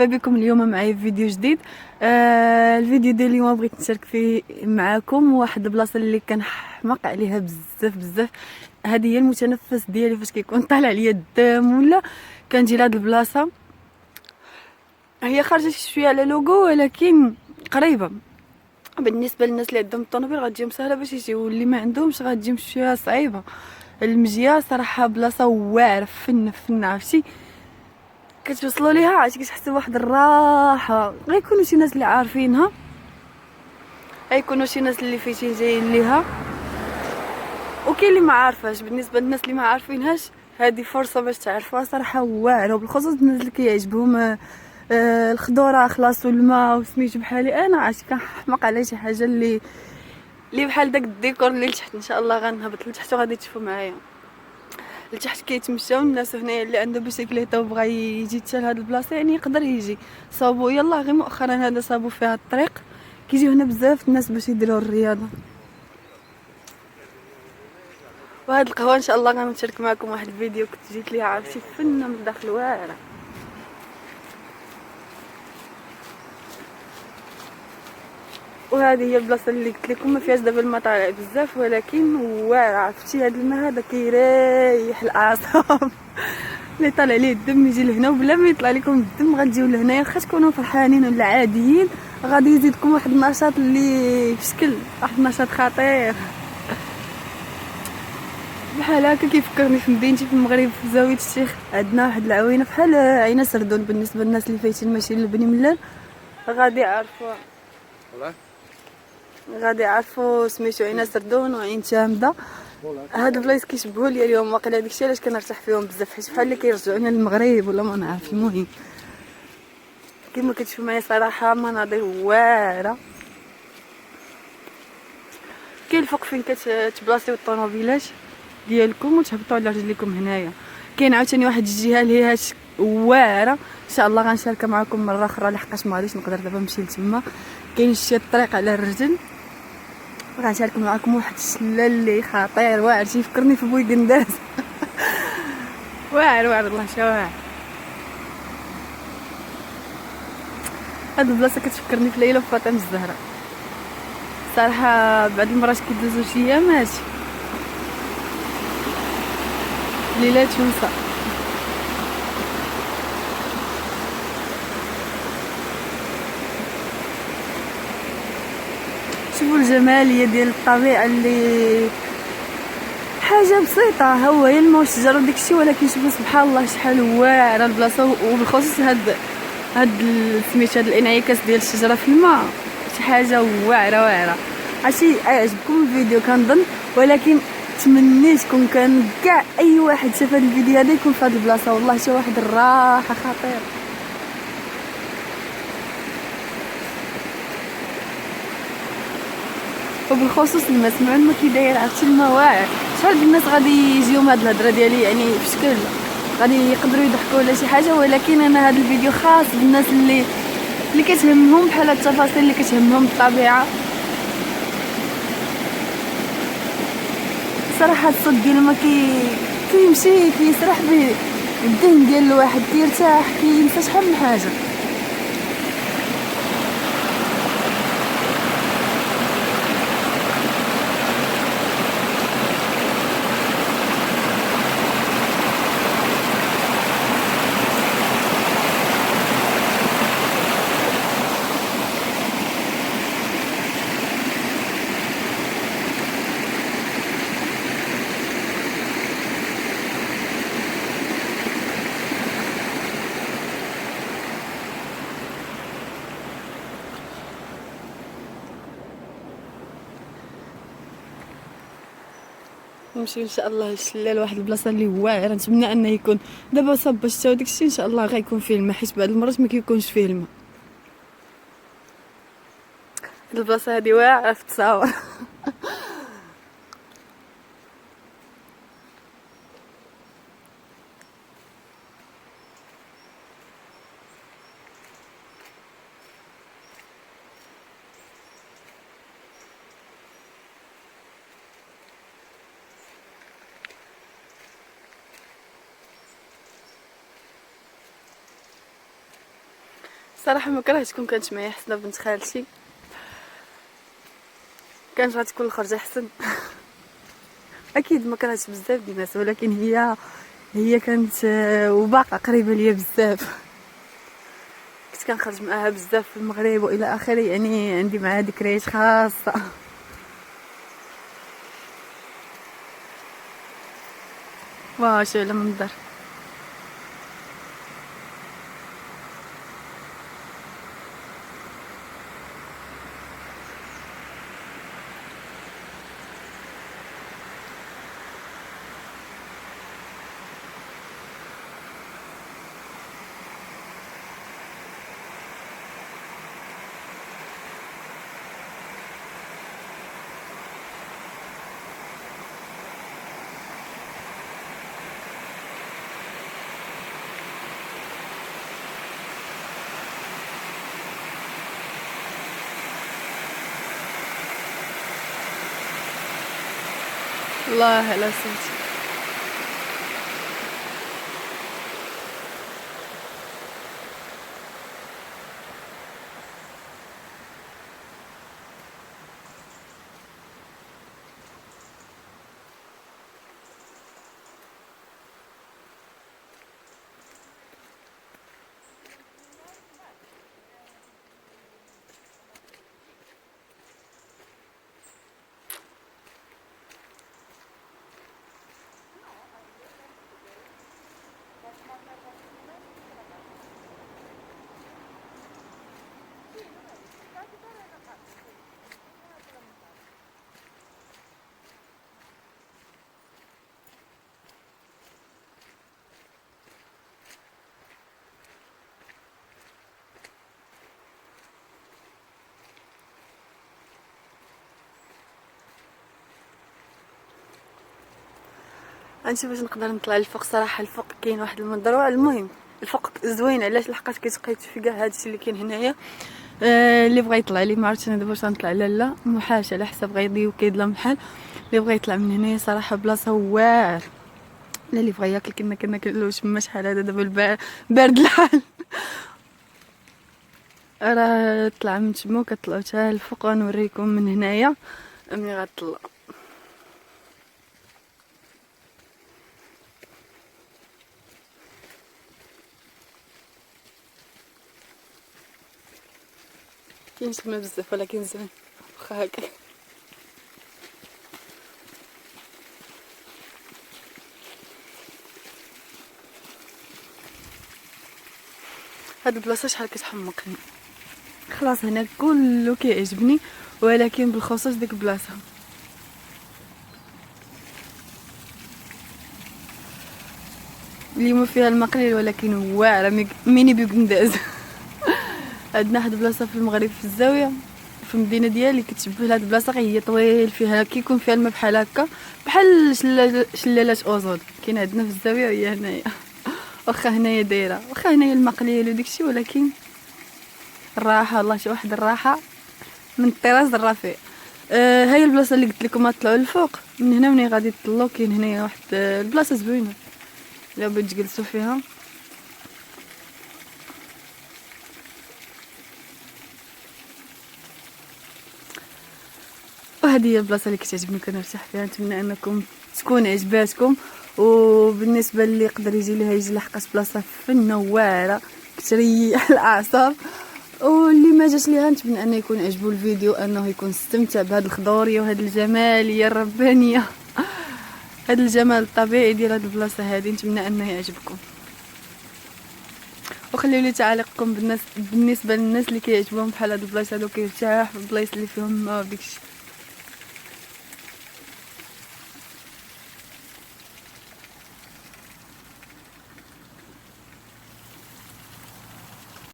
مرحبا بكم. اليوم معايا في فيديو جديد. الفيديو ديال اليوم بغيت نشارك فيه معكم واحد البلاصه اللي كنحماق عليها بزاف بزاف. هذه هي المتنفس ديالي فاش كيكون طالع عليا الدم ولا كنجي لهاد البلاصه. هي خارجه شويه على لوغو ولكن قريبه بالنسبه للناس اللي عندهم الطوموبيل غتجيهم سهله باش يجيو، واللي ما عندهمش غتجيهم شويه صعيبه. المجيه صراحه بلاصه واعره فن عرفتي كتوصلوا ليها عرفتي كتحسوا بواحد الراحه. غيكونوا شي ناس اللي عارفينها، غيكونوا شي ناس اللي فايتين جايين ليها، وكاين اللي ما عارفاش. بالنسبه للناس اللي ما عارفينهاش هذه فرصه باش تعرفوها. صراحه واعره، وبالخصوص الناس اللي كيعجبهم الخضره خلاص والماء وسميتو. بحالي انا عرفتي كنحماق على شي حاجه اللي بحال داك الديكور اللي لتحت. ان شاء الله غنهبط لتحت وغادي تشوفوا معايا لتحت كيتمشاو الناس هنايا. اللي عنده بيسيكليطه وبغى يجي حتى لهاد البلاصه يعني يقدر يجي. صابوا يلا غير مؤخرا هذا صابوا فيها الطريق، كيجيو هنا بزاف الناس باش يديروا الرياضه. وهاد القهوه ان شاء الله غنشارك معكم واحد الفيديو كنت جيت ليها عرفتي فنه من الداخل واعره. وهذه هي البلاصه اللي قلت لكم ما فيهاش دابا الماء طالع بزاف ولكن واعره عرفتي. هاد الماء هذا كيريح الاعصاب اللي طالع ليه الدم يجي لهنا، وبلا ما يطلع لكم الدم غتجيو لهنايا. واخا تكونوا فرحانين ولا عاديين غادي يزيدكم واحد النشاط اللي في شكل واحد النشاط خطير. بحال هكا كيفكرني في مدينتي في المغرب في زاويه الشيخ. عندنا واحد العوينه بحال عينه سردون. بالنسبه للناس اللي فايتين ماشي لبني ملال غادي يعرفوا، سميتو عينه سردون وعين تامده. هاد البلايص كيشبهوا لي اليوم واقيلا داكشي علاش كنرتاح فيهم بزاف، حيت بحال اللي كيرجعونا للمغرب ولا ما نعرف. المهم كما كتشوفوا معايا صراحه مناظر واعره. كاين الفوق فين كتبلاصيو الطوموبيلات ديالكم وتهبطوا على رجليكم هنايا. كاين عاوتاني واحد الجهه اللي هي واعره ان شاء الله غنشاركها معكم مره اخرى لحقاش ما غاديش نقدر دابا نمشي لتما. كاين شي الطريق على الرجل غنشارك معكم واحد الشلال اللي خطير واعر تيفكرني في بوي قنداز واعر والله واعر. هاد البلاصه كتفكرني في ليلى وفاطمه الزهراء صراحه. بعد المرات كيدوزو شي ايامات ليلات تونسه. شوفوا الجماليه ديال الطبيعه اللي حاجه بسيطه هي الماء والشجر وداكشي، ولكن شوفوا سبحان الله شحال واعره البلاصه. وبالخصوص هاد سميت هاد الانعكاس ديال الشجره في الماء شي حاجه واعره. عرفتي عجبكم الفيديو كنظن، ولكن تمنيتكم كان كاع اي واحد شاف هاد الفيديو هذا يكون في هاد البلاصه. والله شي واحد الراحه خطير. وبالخصوص الماء سمعوا الماء كي داير عرفتي الماء واعر. شحال ديال الناس غادي يجيهم هاد الهضره ديالي يعني في شكل غادي يقدروا يضحكوا ولا شي حاجه، ولكن انا هاد الفيديو خاص بالناس اللي كتهمهم بحال هاد التفاصيل، اللي كتهمهم الطبيعه. صراحه الصوت ديال الماء كيمشي كيسرح به الذهن ديال الواحد، كيرتاح كينسى شحال من حاجه. نمشي ان شاء الله الشلال واحد البلاصه اللي واعره. نتمنى انه يكون دابا صاب الشتا وداكشي ان شاء الله غيكون فيه الماء، حيت بعض المرات ما كيكونش فيه الماء. هاد البلاصه هادي واعره في التصاور صراحه ما كرهتش كون كانت معايا حسنه بنت خالتي، كانت غتكون الخرجه احسن. اكيد ما كرهتش بزاف ديال الناس، ولكن هي كانت وباقا قريبه ليا بزاف. كنت كنخرج معاها بزاف في المغرب والى اخره، يعني عندي معاها ذكريات خاصه. واو شو على منظر. الله على صوتي. انت باش نقدر نطلع للفوق، صراحه الفوق كاين واحد المنظر واعر. المهم الفوق زوين، علاش لحقاش كتبقاي في كاع هادشي اللي كاين هنايا. اللي بغى يطلع لي ما عرفتش انا دابا واش غنطلع لا محاش على حساب غيضي وكيظلم الحال. اللي بغى يطلع من هنايا صراحه بلاصه واعر. اللي بغى ياكل كما كناكلو شما شحال هذا دابا بارد الحال. راه طلع من تما كطلعوا حتى الفوق، غنوريكم من هنايا ملي غطلع. كاين شمال بزاف ولكن زوين واخا هكا. هاد البلاصه شحال كتحمقني. خلاص هنا كله كيعجبني، ولكن بالخصوص ديك البلاصه اليوم فيها المقليل ولكن واعره ميني بيكنداز. عندنا واحد البلاصه في المغرب في الزاويه في المدينه ديالي كتشبه لهاد البلاصه، غير هي طويل فيها كيكون فيها الماء بحال هكا، بحال شلالات اوزون كاين عندنا في الزاويه وهي هنايا. واخا هنايا دايره، واخا هنايا المقليل وداكشي، ولكن الراحه والله شي واحد الراحه من الطراز الرفيع. هاي البلاصه اللي قلت لكم طلعوا للفوق. من هنا منين غادي تطلعوا كاين هنايا واحد البلاصه زوينه الا بغيتو تجلسوا فيها. وهذه هي البلاصه اللي كتعجبني كنرتاح فيها. نتمنى انكم تكون عجباتكم، وبالنسبه اللي يقدر يجي ليها يجي، لحقاش بلاصه فنه واعره كتريح الاعصاب. واللي ما جاش ليها نتمنى انه يكون عجبو الفيديو، انه يكون استمتع بهاد الخضوريه وهاد الجماليه الربانيه. هاد الجمال الطبيعي ديال هاد البلاصه هادي نتمنى انه يعجبكم. وخليوا لي تعاليقكم بالنسبه للناس اللي كيعجبهم بحال هاد البلايص هادو، كيرتاح في البلايص اللي فيهم ما وديكشي.